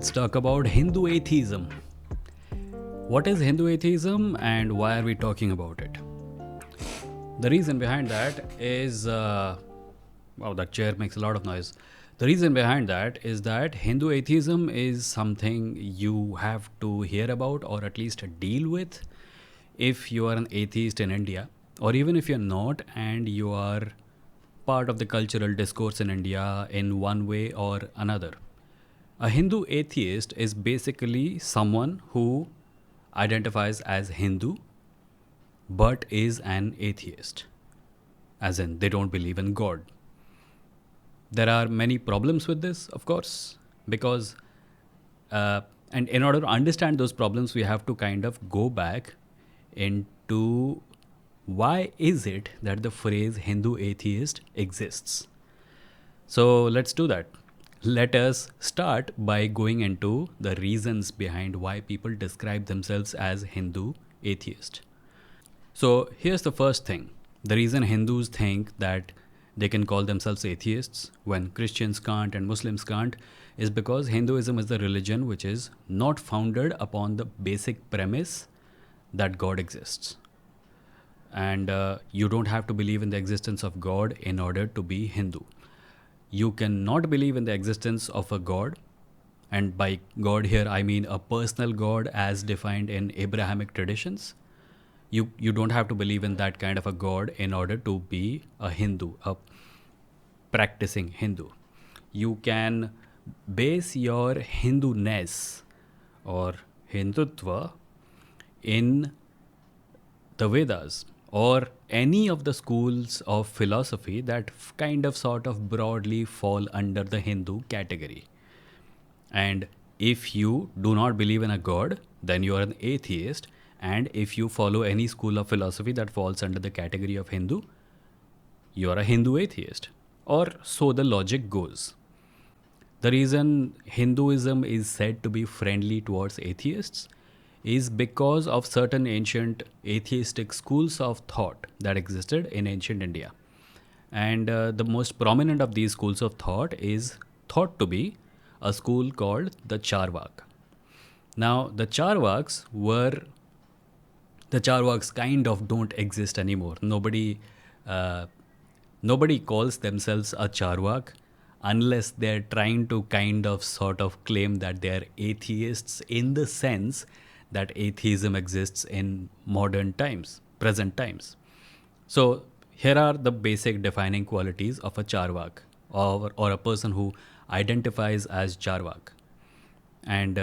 let's talk about Hindu atheism. What is Hindu atheism and why are we talking about it? The reason behind that is wow, that chair makes a lot of noise. The reason behind that is that Hindu atheism is something you have to hear about or at least deal with if you are an atheist in India, or even if you're not and you are part of the cultural discourse in India in one way or another. A Hindu atheist is basically someone who identifies as Hindu but is an atheist, as in they don't believe in God. There are many problems with this, of course, because, and in order to understand those problems, we have to kind of go back into why is it that the phrase Hindu atheist exists. So let's do that. Let us start by going into the reasons behind why people describe themselves as Hindu atheist. So here's the first thing. The reason Hindus think that they can call themselves atheists when Christians can't and Muslims can't is because Hinduism is the religion which is not founded upon the basic premise that God exists. And you don't have to believe in the existence of God in order to be Hindu. You cannot believe in the existence of a God, and by God here I mean a personal God as defined in Abrahamic traditions. You don't have to believe in that kind of a God in order to be a Hindu, a practicing Hindu. You can base your Hindu-ness or Hindutva in the Vedas or any of the schools of philosophy that kind of sort of broadly fall under the Hindu category. And if you do not believe in a God, then you are an atheist. And if you follow any school of philosophy that falls under the category of Hindu, you are a Hindu atheist. Or so the logic goes. The reason Hinduism is said to be friendly towards atheists is because of certain ancient atheistic schools of thought that existed in ancient India. And the most prominent of these schools of thought is thought to be a school called the Charvak. Now, the Charvaks kind of don't exist anymore. Nobody calls themselves a Charvak unless they're trying to kind of sort of claim that they're atheists in the sense that atheism exists in modern times, present times. So here are the basic defining qualities of a Charvak or a person who identifies as Charvak. And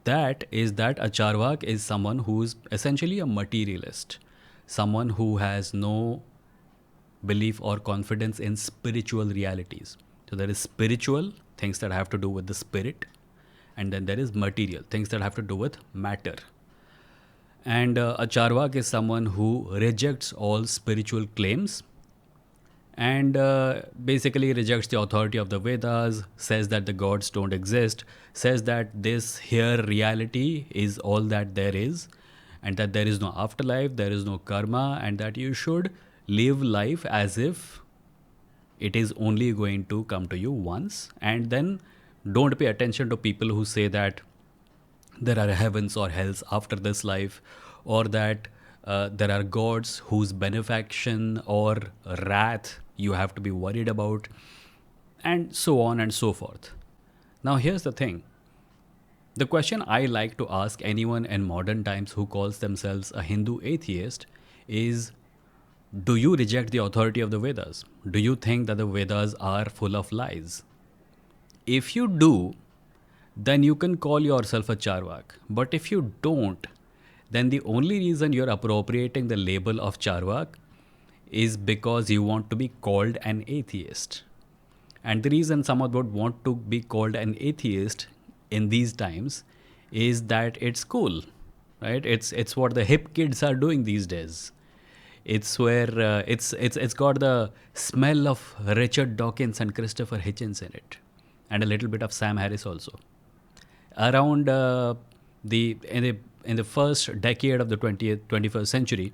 that is that a Charvak is someone who's essentially a materialist, someone who has no belief or confidence in spiritual realities. So there is spiritual, things that have to do with the spirit, and then there is material, things that have to do with matter. And a Charvak is someone who rejects all spiritual claims and basically rejects the authority of the Vedas, says that the gods don't exist, says that this here reality is all that there is, and that there is no afterlife, there is no karma, and that you should live life as if it is only going to come to you once, and then don't pay attention to people who say that there are heavens or hells after this life, or that there are gods whose benefaction or wrath you have to be worried about, and so on and so forth. Now, here's the thing. The question I like to ask anyone in modern times who calls themselves a Hindu atheist is, do you reject the authority of the Vedas? Do you think that the Vedas are full of lies? If you do, then you can call yourself a Charvak. But if you don't, then the only reason you're appropriating the label of Charvak is because you want to be called an atheist. And the reason someone would want to be called an atheist in these times is that it's cool, right? It's what the hip kids are doing these days. It's where it's got the smell of Richard Dawkins and Christopher Hitchens in it, and a little bit of Sam Harris also. Around in the first decade of the 21st century,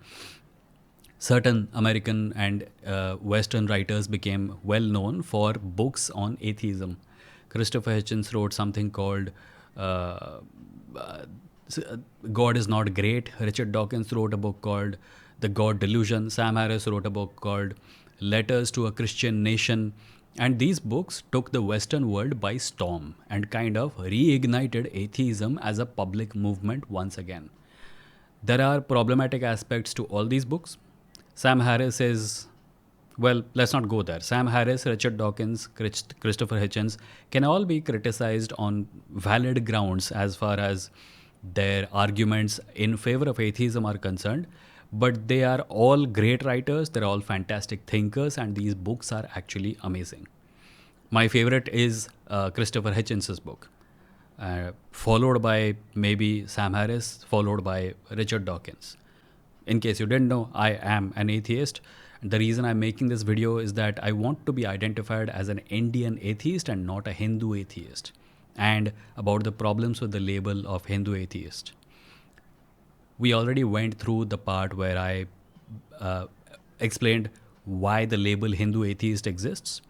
certain American and Western writers became well known for books on atheism. Christopher Hitchens wrote something called uh, uh, God is not great. Richard Dawkins wrote a book called The God Delusion. Sam Harris wrote a book called Letters to a Christian Nation. And these books took the Western world by storm and kind of reignited atheism as a public movement once again. There are problematic aspects to all these books. Sam Harris is, well, let's not go there. Sam Harris, Richard Dawkins, Christopher Hitchens can all be criticized on valid grounds as far as their arguments in favor of atheism are concerned. But they are all great writers, they're all fantastic thinkers, and these books are actually amazing. My favorite is Christopher Hitchens' book, followed by maybe Sam Harris, followed by Richard Dawkins. In case you didn't know, I am an atheist. The reason I'm making this video is that I want to be identified as an Indian atheist and not a Hindu atheist, and about the problems with the label of Hindu atheist. We already went through the part where I explained why the label Hindu atheist exists,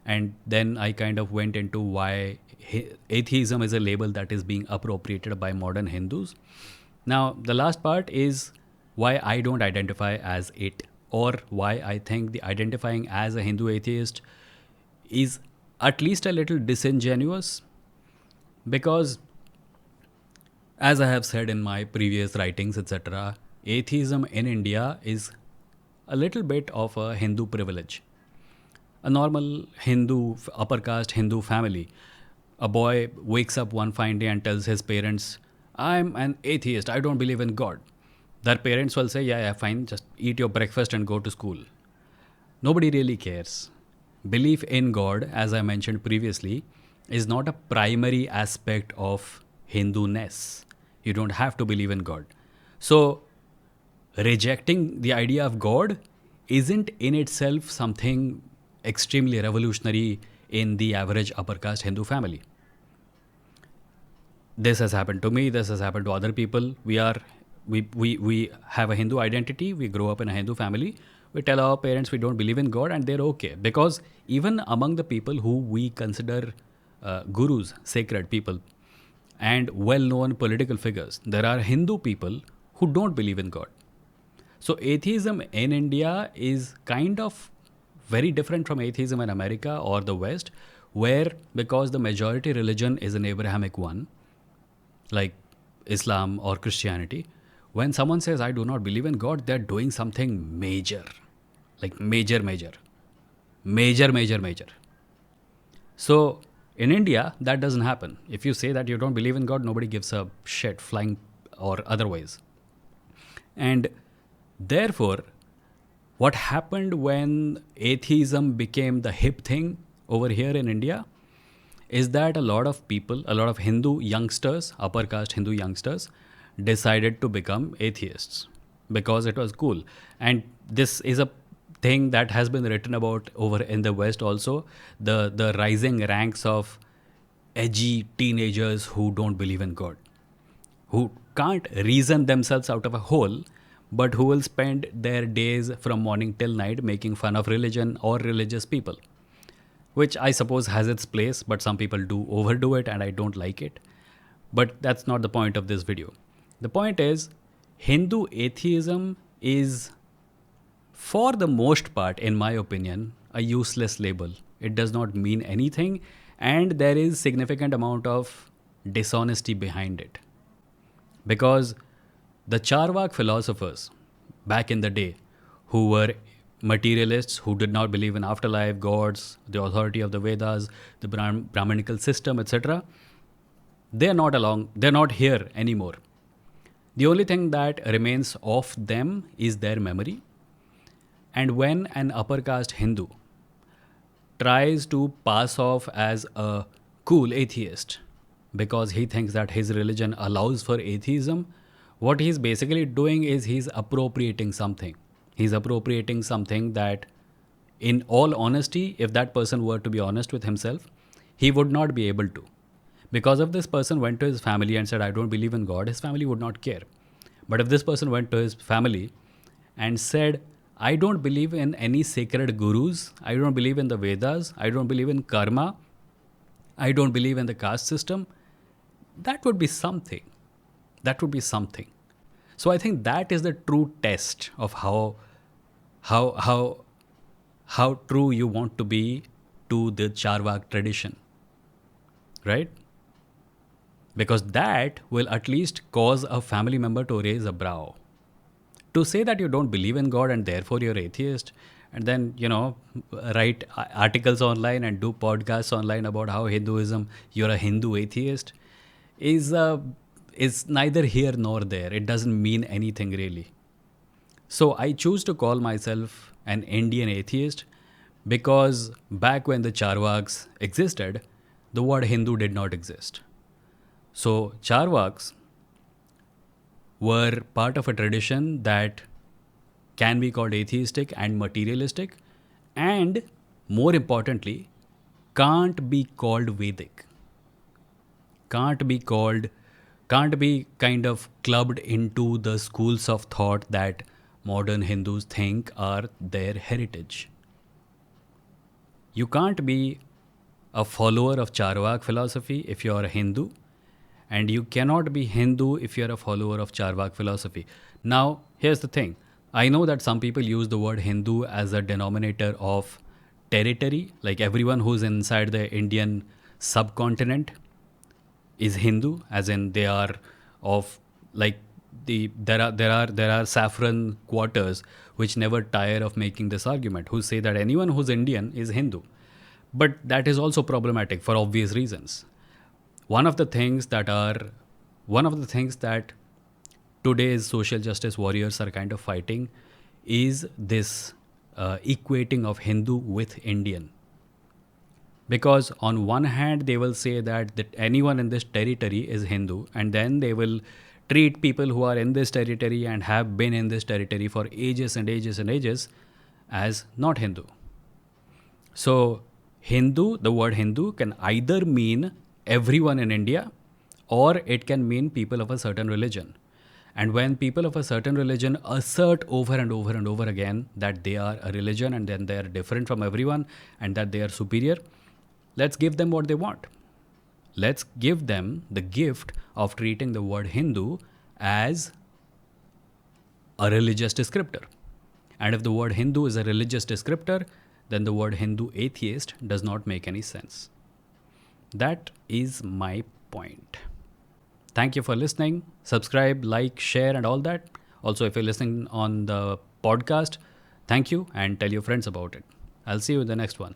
and then I kind of went into why atheism is a label that is being appropriated by modern Hindus. Now, the last part is why I don't identify as it, or why I think the identifying as a Hindu atheist is at least a little disingenuous, because as I have said in my previous writings, etc., atheism in India is a little bit of a Hindu privilege. A normal Hindu, upper caste Hindu family, a boy wakes up one fine day and tells his parents, I'm an atheist, I don't believe in God. Their parents will say, yeah, fine, just eat your breakfast and go to school. Nobody really cares. Belief in God, as I mentioned previously, is not a primary aspect of Hindu-ness. You don't have to believe in God. So, rejecting the idea of God isn't in itself something extremely revolutionary in the average upper caste Hindu family. This has happened to me, this has happened to other people. We have a Hindu identity, we grow up in a Hindu family, we tell our parents we don't believe in God, and they're okay. Because even among the people who we consider gurus, sacred people, and well-known political figures, there are Hindu people who don't believe in God. So atheism in India is kind of very different from atheism in America or the West, where because the majority religion is an Abrahamic one, like Islam or Christianity, when someone says, I do not believe in God, they're doing something major. Like major. So in India, that doesn't happen. If you say that you don't believe in God, nobody gives a shit, flying or otherwise. And therefore, what happened when atheism became the hip thing over here in India is that a lot of people, a lot of Hindu youngsters, upper caste Hindu youngsters, decided to become atheists because it was cool. And this is a thing that has been written about over in the West also, the rising ranks of edgy teenagers who don't believe in God, who can't reason themselves out of a hole, but who will spend their days from morning till night making fun of religion or religious people, which I suppose has its place, but some people do overdo it and I don't like it. But that's not the point of this video. The point is, Hindu atheism is, for the most part, in my opinion, a useless label. It does not mean anything, and there is significant amount of dishonesty behind it. Because the Charvak philosophers back in the day, who were materialists, who did not believe in afterlife, gods, the authority of the Vedas, the Brahmanical system, etc., they're not here anymore. The only thing that remains of them is their memory. And when an upper caste Hindu tries to pass off as a cool atheist because he thinks that his religion allows for atheism, what he's basically doing is he's appropriating something. He's appropriating something that, in all honesty, if that person were to be honest with himself, he would not be able to. Because if this person went to his family and said, I don't believe in God, his family would not care. But if this person went to his family and said, I don't believe in any sacred gurus, I don't believe in the Vedas, I don't believe in karma, I don't believe in the caste system, that would be something. That would be something. So I think that is the true test of how how how true you want to be to the Charvak tradition, right? Because that will at least cause a family member to raise a brow. To say that you don't believe in God and therefore you're atheist, and then, write articles online and do podcasts online about how Hinduism, you're a Hindu atheist, is neither here nor there. It doesn't mean anything really. So I choose to call myself an Indian atheist because back when the Charvaks existed, the word Hindu did not exist. So Charvaks were part of a tradition that can be called atheistic and materialistic, and more importantly, can't be called Vedic. Can't be called, can't be kind of clubbed into the schools of thought that modern Hindus think are their heritage. You can't be a follower of Charvak philosophy if you're a Hindu, and you cannot be Hindu if you're a follower of Charvak philosophy. Now, here's the thing. I know that some people use the word Hindu as a denominator of territory, like everyone who's inside the Indian subcontinent is Hindu, as in they are of, like, there are saffron quarters which never tire of making this argument, who say that anyone who's Indian is Hindu. But that is also problematic for obvious reasons. One of the things that today's social justice warriors are kind of fighting is this equating of Hindu with Indian. Because on one hand, they will say that anyone in this territory is Hindu, and then they will treat people who are in this territory and have been in this territory for ages and ages and ages as not Hindu. So, Hindu, the word Hindu can either mean everyone in India, or it can mean people of a certain religion. And when people of a certain religion assert over and over and over again that they are a religion and then they are different from everyone and that they are superior, let's give them what they want. Let's give them the gift of treating the word Hindu as a religious descriptor. And if the word Hindu is a religious descriptor, then the word Hindu atheist does not make any sense. That is my point. Thank you for listening. Subscribe, like, share, and all that. Also, if you're listening on the podcast, thank you and tell your friends about it. I'll see you in the next one.